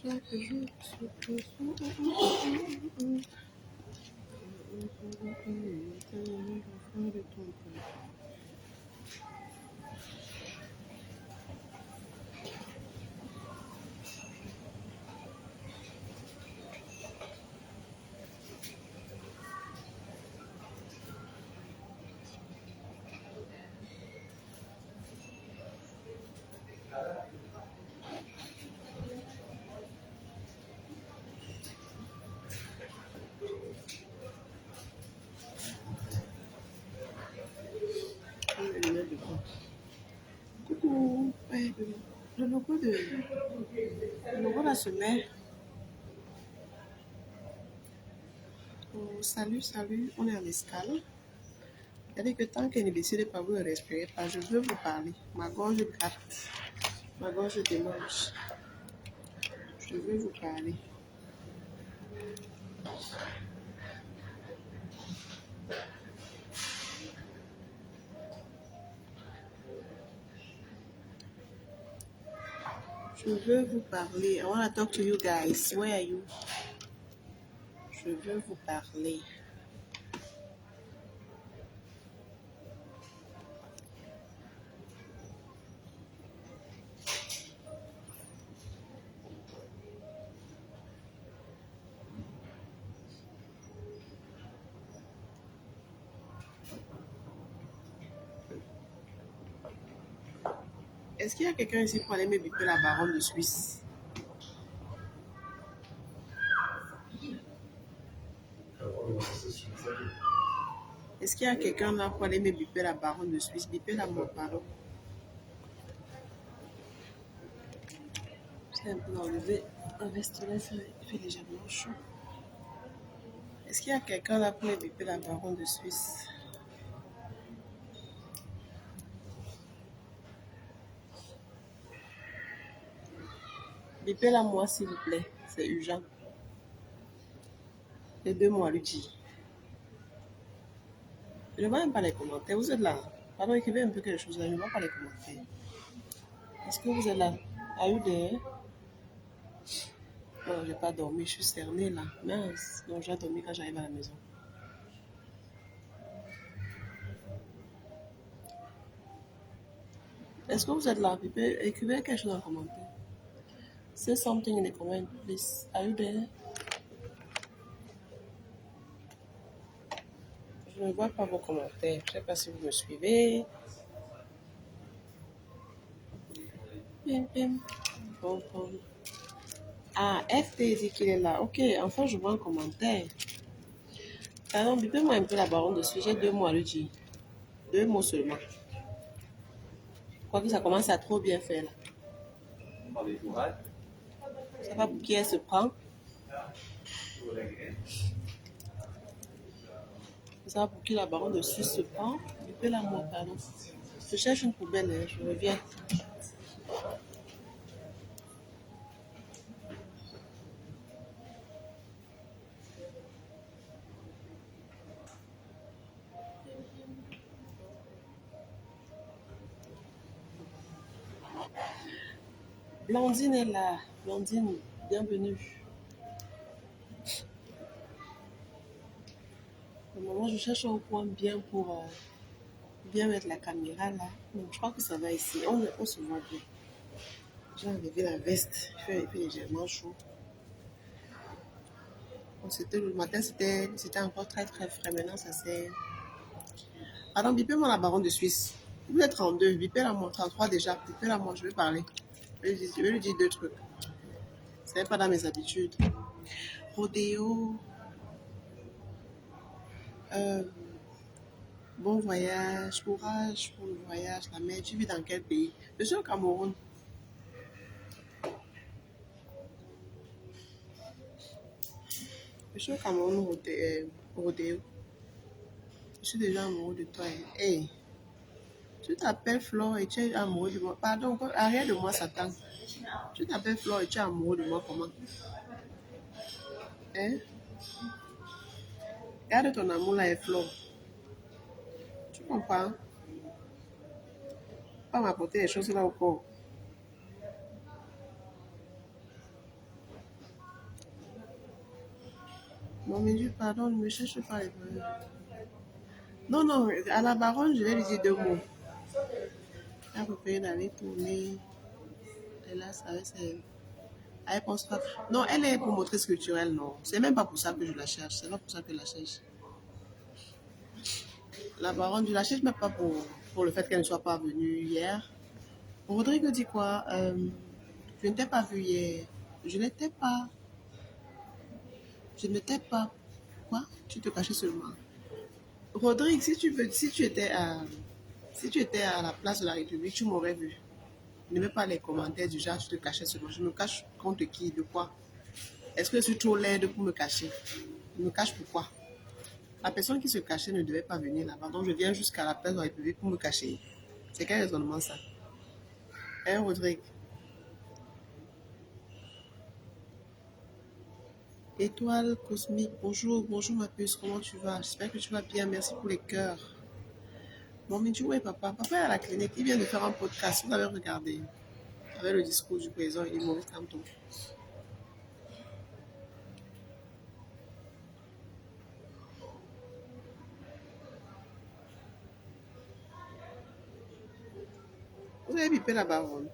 Chaque jour se pose. Coucou, ouais, le logo de la semaine. Oh, salut, on est en escale. Il y a quelques temps que ne décidez pas vous ne respirez pas. Je veux vous parler. Ma gorge gratte, ma gorge démange. Je veux vous parler. Je veux vous parler. I want to talk to you guys. Where are you? Je veux vous parler. Est-ce qu'il y a quelqu'un ici pour aller me biper la baronne de Suisse? Est-ce qu'il y a quelqu'un là pour aller me biper la baronne de Suisse? Biper la mort, pardon. J'ai un peu enlevé la veste là, il fait légèrement chaud. Est-ce qu'il y a quelqu'un là pour me biper la baronne de Suisse? Bipez-la moi s'il vous plaît, c'est urgent. Les 2 mois lui dit. Je ne vois même pas les commentaires. Vous êtes là? Pardon, écrivez un peu quelque chose là. Je ne vois pas les commentaires. Est-ce que vous êtes là? Are you there? Non, je n'ai pas dormi. Je suis cernée là. Mince. Donc, j'ai dormi quand j'arrive à la maison. Est-ce que vous êtes là? Écrivez quelque chose en commentaire. Say something in the comment, please. Are you there? Je ne vois pas vos commentaires. Je ne sais pas si vous me suivez. Pim, pim. Pom, pom. Ah, FT dit qu'il est là. Ok, enfin, je vois un commentaire. Pardon, bipez-moi un peu la baronne de Suisse. J'ai 2 mots à lui dire. 2 mots seulement. Quoique ça commence à trop bien faire là. Ça va pour qui elle se prend. Ça va pour qui la baronne de Suisse se prend. Bipez-la moi, pardon. Je cherche une poubelle, hein. Je reviens. Blondine est là. Blondine, bienvenue. Au moment, je cherche un coin bien pour bien mettre la caméra là. Donc, je crois que ça va ici. On se voit bien. J'ai enlevé la veste. Il fait légèrement chaud. Le matin, c'était encore très très frais. Maintenant, ça c'est. Pardon, bipez-moi la baronne de Suisse. Vous êtes 32. Bipez-la moi. 33 déjà. Bipez-la moi. Je vais parler. Je vais lui dire 2 trucs. Ce n'est pas dans mes habitudes. Rodéo. Bon voyage. Courage pour le voyage. La mère, tu vis dans quel pays? Je suis au Cameroun. Je suis au Cameroun, Rodéo. Je suis déjà amoureux de toi. Hey, tu t'appelles Flore et tu es amoureux de moi. Pardon, arrière de moi, Satan. Tu t'appelles Flore et tu es amoureux de moi comment? Hein? Garde ton amour là et Flore. Tu comprends? Pas m'apporter les choses là au corps. Bon, mais Dieu, pardon, ne me cherche pas les problèmes. Non, non, à la baronne, je vais lui dire deux mots. Elle peut d'aller tourner. Et là, ça va, c'est. Elle pense pas. Non, elle est promotrice culturelle, non. C'est même pas pour ça que je la cherche. C'est pas pour ça que je la cherche. La baronne, je la cherche même pas pour le fait qu'elle ne soit pas venue hier. Rodrigue dit quoi? Je ne t'ai pas vu hier. Je n'étais pas. Je n'étais pas. Quoi? Tu te cachais seulement. Rodrigue, si tu veux, si tu étais à la place de la République, tu m'aurais vu. Ne mets pas les commentaires du genre, tu te cachais seulement. Je me cache contre qui? De quoi? Est-ce que je suis trop laide pour me cacher? Je me cache pourquoi? La personne qui se cachait ne devait pas venir là-bas. Donc je viens jusqu'à la place de la République pour me cacher. C'est quel raisonnement ça? Hein, Rodrigue? Étoile cosmique, bonjour, bonjour ma puce, comment tu vas? J'espère que tu vas bien, merci pour les cœurs. Bon, mais tu vois, papa, papa est à la clinique, il vient de faire un podcast, vous avez regardé, avec le discours du président et Maurice Kamto. Vous avez bipé la baronne.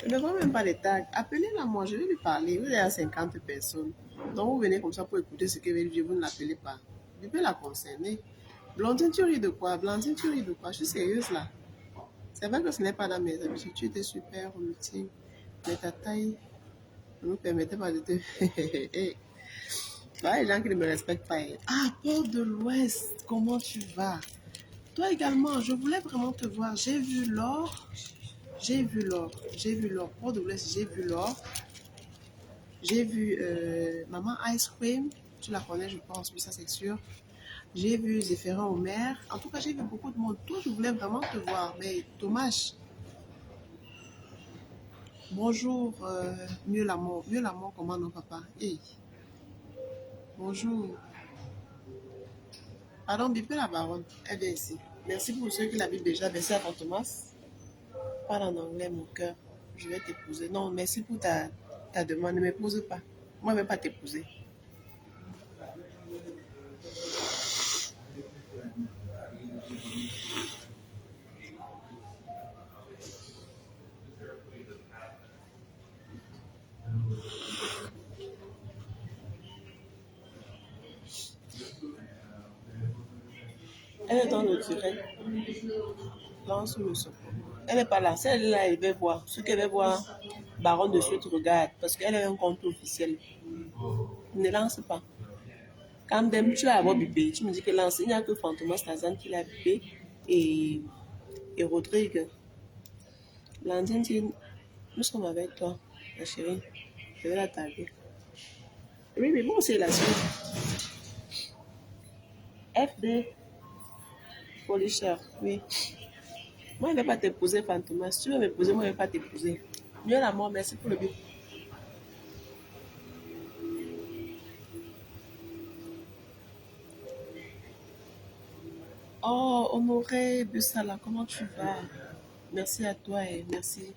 Je ne vois même pas les tags. Appelez-la moi, je vais lui parler. Vous êtes à 50 personnes. Donc vous venez comme ça pour écouter ce qu'elle veut dire, vous ne l'appelez pas. Je peux la concerner. Blondine, tu ris de quoi? Blandine, tu ris de quoi? Je suis sérieuse là. C'est vrai que ce n'est pas dans mes habitudes. Tu étais super au meeting. Mais ta taille ne nous permettait pas de te. Voilà les gens qui ne me respectent pas. Ah, Port de l'Ouest, comment tu vas? Toi également, je voulais vraiment te voir. J'ai vu l'or. J'ai vu l'or. J'ai vu l'or. Port de l'Ouest, j'ai vu l'or. J'ai vu Maman Ice Cream. Tu la connais, je pense. Oui, ça c'est sûr. J'ai vu Zéphérin Omer. En tout cas, j'ai vu beaucoup de monde. Toi, je voulais vraiment te voir. Mais dommage. Bonjour, mieux l'amour. Mieux l'amour, comment non, papa? Hey, bonjour. Pardon, bipez la baronne. Elle vient ici. Merci pour ceux qui l'habitent déjà. Merci à ton Thomas. Parle en anglais, mon cœur. Je vais t'épouser. Non, merci pour ta demande. Ne m'épouse pas. Moi, je ne vais pas t'épouser. Elle est dans le direct. Lance le son. Elle n'est pas là. Si elle est là, elle va voir. Ce qu'elle va voir, Baron de suite regarde. Parce qu'elle a un compte officiel. Ne lance pas. Quand même, tu vas avoir bipé. Tu me dis que lance. Il n'y a que Fantomas Tazan qui l'a bipé. Et Rodrigue. Blandine dit, nous sommes avec toi, ma chérie. Je vais la taguer. Oui, mais bon, c'est la suite. FD, Polisher, oui. Moi, je ne vais pas t'épouser, Fantomas. Si tu veux m'épouser, moi, je ne vais pas t'épouser. Mieux la mort, merci pour le bip. Oh, Honoré Bussala, comment tu vas? Merci à toi et merci.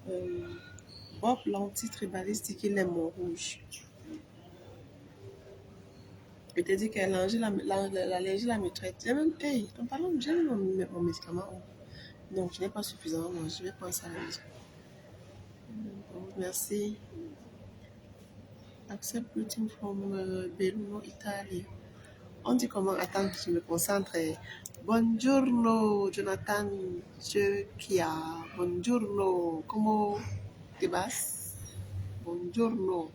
Euh, Bob, l'anti-tribaliste, dit qu'il aime mon rouge. Je t'ai dit qu'elle l'allergie la maîtresse. J'ai même, hey, en parlant, j'ai même mon médicament. Donc, je n'ai pas suffisamment mangé. Je vais prendre ça à la maison. Merci. Accept greeting from Belluno, Italie. On dit comment? Attends, je me concentre. Buongiorno, Jonathan Chia. Buongiorno. Comment te vas? Buongiorno.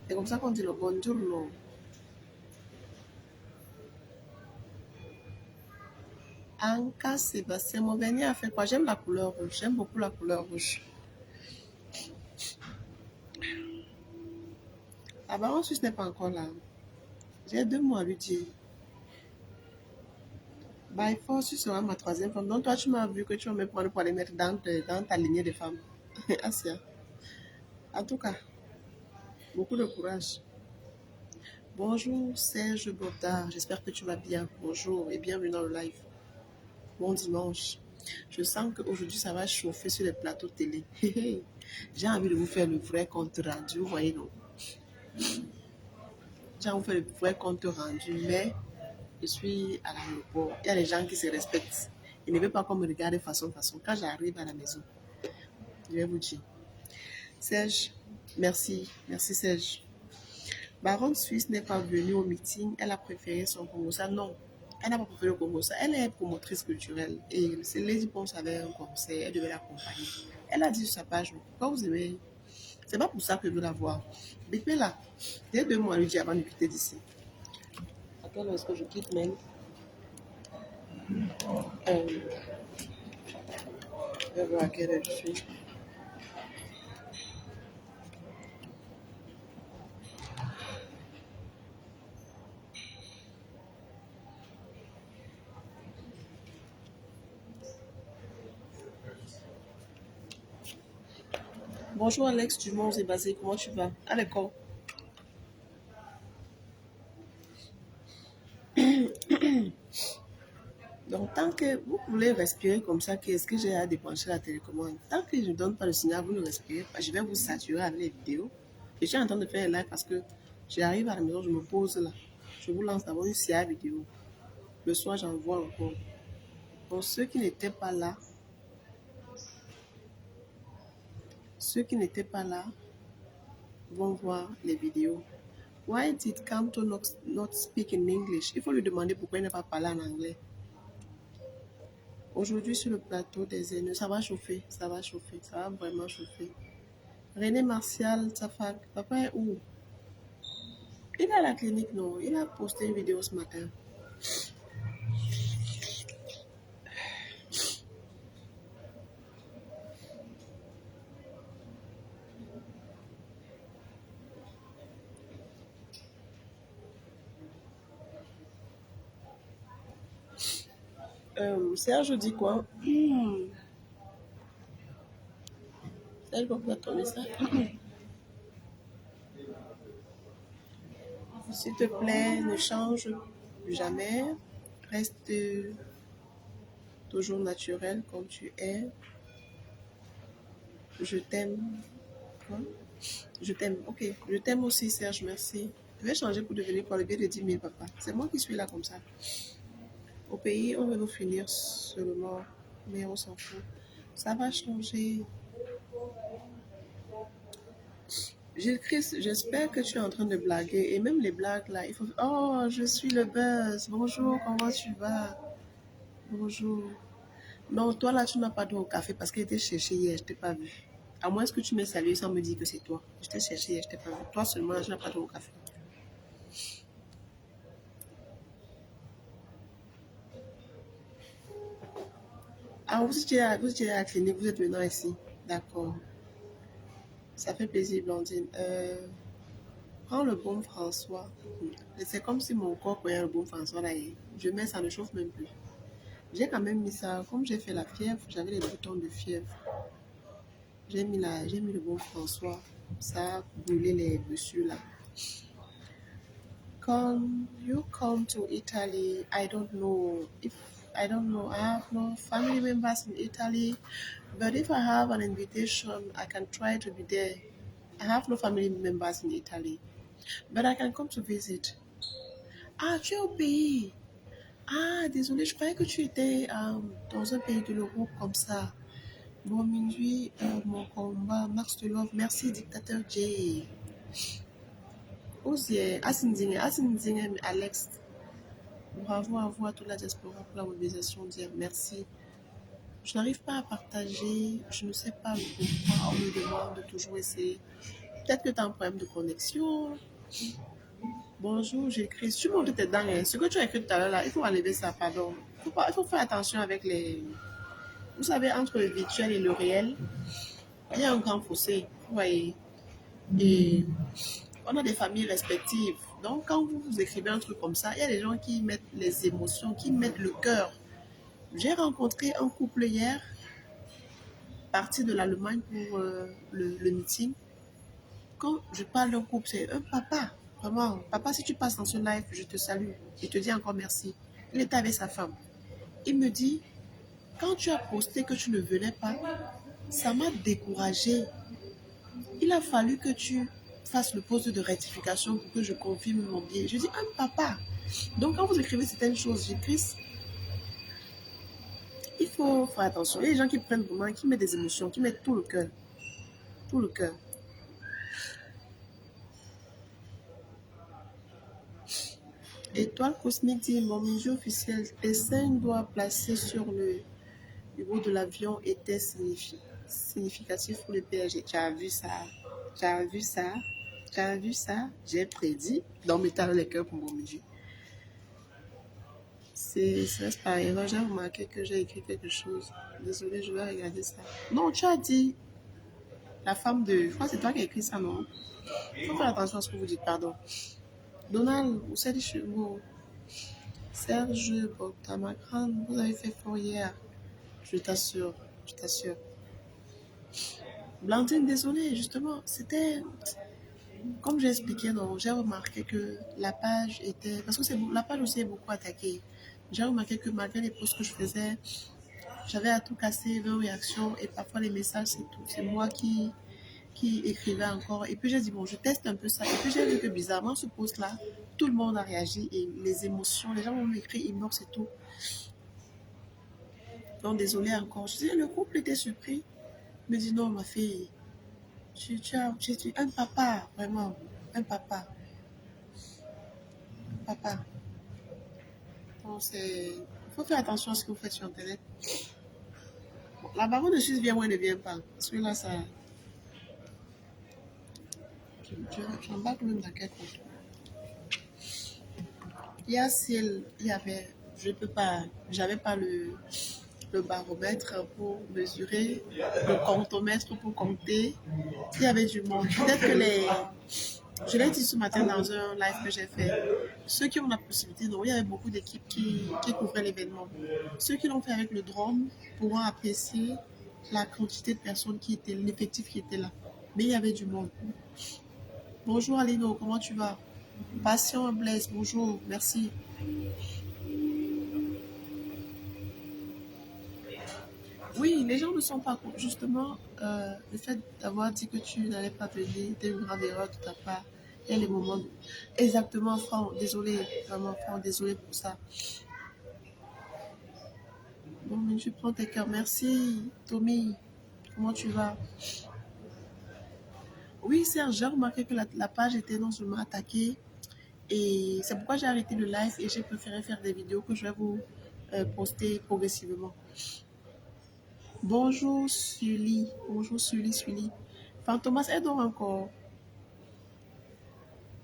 C'est comme ça qu'on dit le buongiorno. Anka Sébastien, mon vernis a fait quoi? J'aime la couleur rouge. J'aime beaucoup la couleur rouge. La baronne suisse n'est pas encore là. J'ai 2 mois à lui dire. By force, tu seras ma troisième femme. Donc toi, tu m'as vu que tu vas me prendre pour aller mettre dans ta lignée de femmes. Asia. En tout cas, beaucoup de courage. Bonjour Serge Bordard, j'espère que tu vas bien. Bonjour et bienvenue dans le live. Bon dimanche. Je sens qu'aujourd'hui, ça va chauffer sur les plateaux télé. J'ai envie de vous faire le vrai compte rendu, vous voyez, non? J'ai envie de vous faire le vrai compte rendu, mais je suis à l'aéroport. Il y a des gens qui se respectent. Ils ne veulent pas qu'on me regarde de façon. Quand j'arrive à la maison, je vais vous dire. Serge, merci. Merci, Serge. Baronne Suisse n'est pas venue au meeting. Elle a préféré son Congossa. Non, elle n'a pas préféré le Congossa. Elle est promotrice culturelle. Et c'est Lady Ponce avait un concert. Elle devait l'accompagner. Elle a dit sur sa page, pourquoi vous aimez? C'est pas pour ça que je veux la voir. Bipé là, dès 2 mois, lui dit avant de quitter d'ici. À quelle heure est-ce que je quitte, même je vais voir à quelle heure je suis. Bonjour Alex Dumont, c'est basé. Comment tu vas? À l'école. Donc, tant que vous voulez respirer comme ça, qu'est-ce que j'ai à débrancher la télécommande? Tant que je ne donne pas le signal, vous ne respirez pas. Je vais vous saturer avec les vidéos. Je suis en train de faire un live parce que j'arrive à la maison, je me pose là. Je vous lance d'abord une série vidéo. Le soir, j'envoie encore. Pour ceux qui n'étaient pas là, vont voir les vidéos. Why did Kamto not speak in English? Il faut lui demander pourquoi il n'a pas parlé en anglais. Aujourd'hui, sur le plateau des aînés, ça va chauffer, ça va vraiment chauffer. René Martial, Tafak, papa est où? Il est à la clinique, non? Il a posté une vidéo ce matin. Serge dit quoi? Serge, pourquoi tu as tourné ça? S'il te plaît, ne change jamais. Reste toujours naturel comme tu es. Je t'aime. Quoi? Je t'aime. Ok. Je t'aime aussi, Serge. Merci. Je vais changer pour devenir quoi? Le biais de 10 000, papa. C'est moi qui suis là comme ça. Au pays, on veut nous finir seulement, mais on s'en fout. Ça va changer. Gilles Christ, j'espère que tu es en train de blaguer. Et même les blagues là, il faut. Oh, je suis le buzz. Bonjour, comment tu vas? Bonjour. Non, toi là, tu n'as pas droit au café parce qu'il était cherché hier, je t'ai pas vu. À moins que tu m'aies salué sans me dire que c'est toi. Je t'ai cherché hier, je t'ai pas vu. Toi seulement, là, tu n'as pas droit au café. Ah, vous étiez à la clinique, vous êtes maintenant ici. D'accord. Ça fait plaisir, Blondine. Prends le bon François. C'est comme si mon corps prenait le bon François là. Je mets ça, ne chauffe même plus. J'ai quand même mis ça. Comme j'ai fait la fièvre, j'avais les boutons de fièvre. J'ai mis le bon François. Ça a brûlé les blessures là. Quand you come to Italy, I don't know. I have no family members in Italy. But if I have an invitation, I can try to be there. I have no family members in Italy. But I can come to visit. Ah, tu es au pays. Ah, désolé, je croyais que tu étais dans un pays de l'Europe comme ça. Bon, minuit, mon combat, Max de Love, merci, dictateur J. Osier, Asinzing, Alex. Bravo à vous, à toute la diaspora pour la mobilisation d'hier. Merci. Je n'arrive pas à partager. Je ne sais pas pourquoi on me demande de toujours essayer. Peut-être que tu as un problème de connexion. Bonjour, j'écris. Tu montes tes dents. Ce que tu as écrit tout à l'heure, là, il faut enlever ça, pardon. Il faut faire attention avec les. Vous savez, entre le virtuel et le réel, il y a un grand fossé. Vous voyez. Et on a des familles respectives. Donc, quand vous écrivez un truc comme ça, il y a des gens qui mettent les émotions, qui mettent le cœur. J'ai rencontré un couple hier, parti de l'Allemagne pour le meeting. Quand je parle d'un couple, c'est un papa. Vraiment, papa, si tu passes dans ce live, je te salue. Je te dis encore merci. Il était avec sa femme. Il me dit, Quand tu as posté que tu ne venais pas, ça m'a découragée. Il a fallu que tu fasses le poste de rectification pour que je confirme mon billet. Je dis, un papa. Donc, quand vous écrivez certaines choses, j'écris, il faut faire attention. Il y a des gens qui prennent vraiment, qui mettent des émotions, qui mettent tout le cœur. Tout le cœur. Étoile cosmique dit, mon musée officiel, les 5 doigts placés sur le bureau de l'avion étaient significatifs pour le PSG. Tu as vu ça? Tu as vu ça? Tu as vu ça? J'ai prédit dans mes talents les cœurs pour mon musée. C'est pas erreur. J'ai remarqué que j'ai écrit quelque chose. Désolée, je vais regarder ça. Non, tu as dit la femme de. Je crois que c'est toi qui as écrit ça, non? Il faut faire attention à ce que vous dites, pardon. Donald, vous savez, Serge Boctamacran, vous avez fait fort hier. Je t'assure, je t'assure. Blandine, désolée, justement, c'était. Comme j'ai expliqué, non, j'ai remarqué que la page était. Parce que la page aussi est beaucoup attaquée. J'ai remarqué que malgré les posts que je faisais, j'avais à tout casser, 20 réactions, et parfois les messages, c'est tout. C'est moi qui écrivais encore. Et puis j'ai dit, bon, je teste un peu ça. Et puis j'ai vu que bizarrement, ce post-là, tout le monde a réagi et les émotions, les gens m'ont écrit inbox et tout. Donc désolé encore. Je dis, le couple était surpris. Il me dit, non, ma fille, tu es un papa, vraiment, un papa. Papa. Donc il faut faire attention à ce que vous faites sur Internet. Bon, la baronne de Suisse vient ou elle ne vient pas. Parce que là, ça. J'embarque même dans quel compte. Hier, s'il y avait, je peux pas, j'avais pas le baromètre pour mesurer, le comptomètre pour compter. Il y avait du monde. Peut-être que je l'ai dit ce matin dans un live que j'ai fait, ceux qui ont la possibilité, non, il y avait beaucoup d'équipes qui couvraient l'événement. Ceux qui l'ont fait avec le drone pourront apprécier la quantité de personnes qui étaient, l'effectif qui était là. Mais il y avait du monde. Bonjour Alino, comment tu vas? Patient Blaise, bonjour, merci. Oui, les gens ne sont pas contents. Justement, le fait d'avoir dit que tu n'allais pas venir, c'était une grave erreur de ta part. Il y a les moments. Exactement, Franck, désolé, vraiment, Franck, désolé pour ça. Bon, mais je prends tes cœurs. Merci, Tommy. Comment tu vas? Oui, Serge, j'ai remarqué que la page était non seulement attaquée, et c'est pourquoi j'ai arrêté le live et j'ai préféré faire des vidéos que je vais vous poster progressivement. Bonjour Sully. Bonjour Sully, Sully. Fantomas, aide donc encore.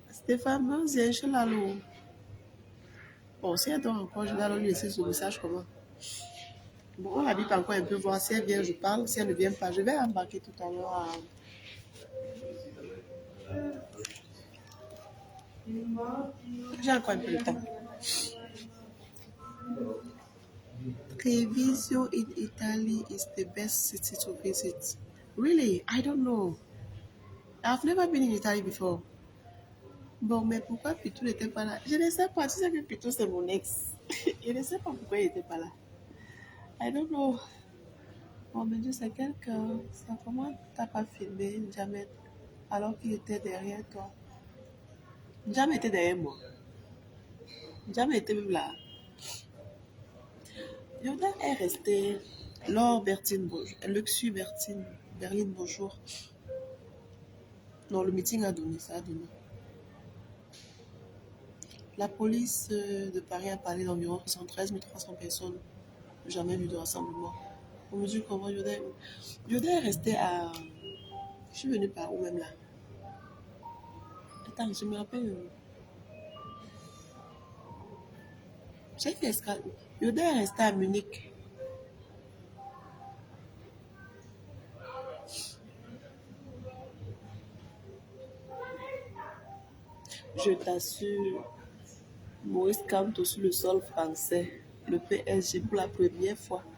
Stéphane, c'est chez Lalo. Bon, si elle dort encore, je vais alors lui laisser son message comment. Bon, on l'habite encore un peu, voir si elle vient, je parle. Si elle ne vient pas, je vais embarquer tout à l'heure à. J'ai encore un peu de temps. Treviso in Italy is the best city to visit. Really? I don't know. I've never been in Italy before. Bon, mais pourquoi Pitou n'était pas là? Je ne sais pas. Tu sais que Pitou, c'est mon ex. Je ne sais pas pourquoi il n'était pas là. I don't know. Bon, mais Dieu, c'est quelqu'un. Comment t'as pas filmé Jamet alors qu'il était derrière toi? Jamet était derrière moi. Jamet était même là. Yoda est resté. Laure Bertine, bonjour. Luxu Berline, bonjour. Non, le meeting a donné, ça a donné. La police de Paris a parlé d'environ 73 300 personnes. Jamais vu de rassemblement. On mesure comment Yoda est resté à. Je suis venue par où même là? Attends, je me rappelle. J'ai fait escale. Yoda est resté à Munich. Je t'assure, Maurice Kamto sur le sol français, le PSG pour la première fois.